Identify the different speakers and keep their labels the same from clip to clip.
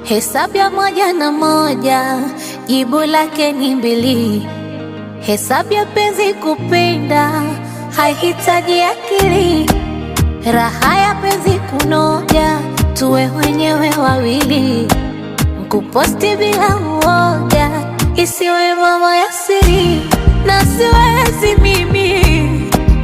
Speaker 1: Hesabu ya 1 na 1 jibu lake ni 2. Hesabu ya penzi kupenda haihitaji akili. Raha ya penzi kunoja, tuwe wenyewe wawili. Kuposti bila uoga, isiwe mambo ya siri. Na siwezi mimi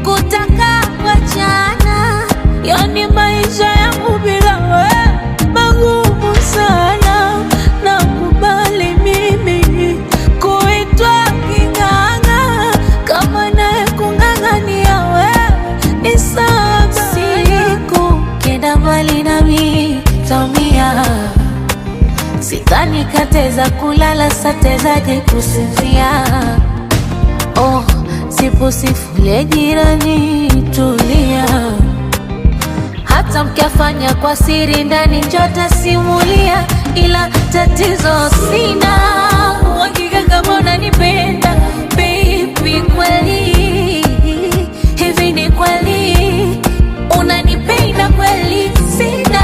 Speaker 1: kutaka kuachana, yani maisha yangu bila wewe magumu sana. Nakubali mimi kuitwa king'ang'a, kama naye kung'ang'ania wewe ni sawa. Siku kenda mbali nami taumia, sidhani kateza kulala, satezaje kusinzia. Oh, sipusifule jirani, tulia. Hata mkiafanya kwa siri ndani njota simulia. Ila tatizo sina uhakika kama unanipenda baby, kweli hivi ni kweli unanipenda kweli? Sina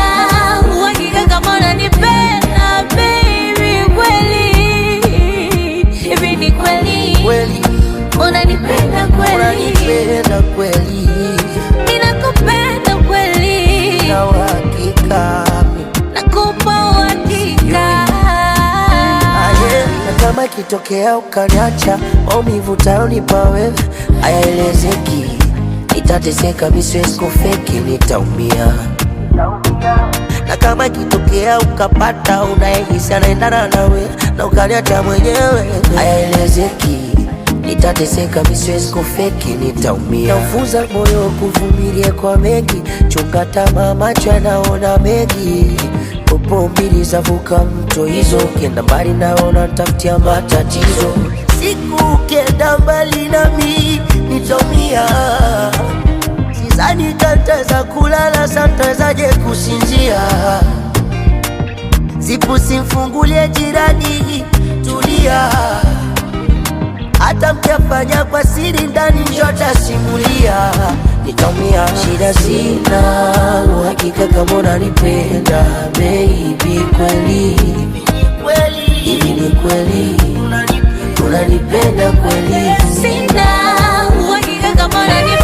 Speaker 1: uhakika kama unanipenda baby, kweli hivi ni kweli unanipenda kweli?
Speaker 2: Unanipenda kweli?
Speaker 1: Ninakupenda kweli?
Speaker 2: Na uhakika?
Speaker 1: Nakupa uhakika.
Speaker 2: Na kama ikitokea ukaniacha, maumivu utayonipa wewe hayaelezeki. Nitateseka, mimi siwezi kufeki, nitaumia. Na kama ikitokea ukapata unayehisi anaendana nawe na ukaniacha mwenyewe, hayaelezeki. Nitateseka, mimi siwezi kufeki, nitaumia. Naufunza moyo kuvumilia kwa mengi, chunga tamaa, macho yanaona mengi. Popo mbili zavuka mto, hizo ukienda mbali naona nitafutia matatizo. Siku ukienda mbali nami nitaumia, sidhani kataweza kulala, satawezaje kusinzia. Zipu simfungulie jirani, tulia. Hata mkiafanya kwa siri ndani njota simulia, nitaumia. Shida sina uhakika kama unanipenda baby, kweli hivi ni kweli unanipenda kweli?
Speaker 1: Sina uhakika kama unanipenda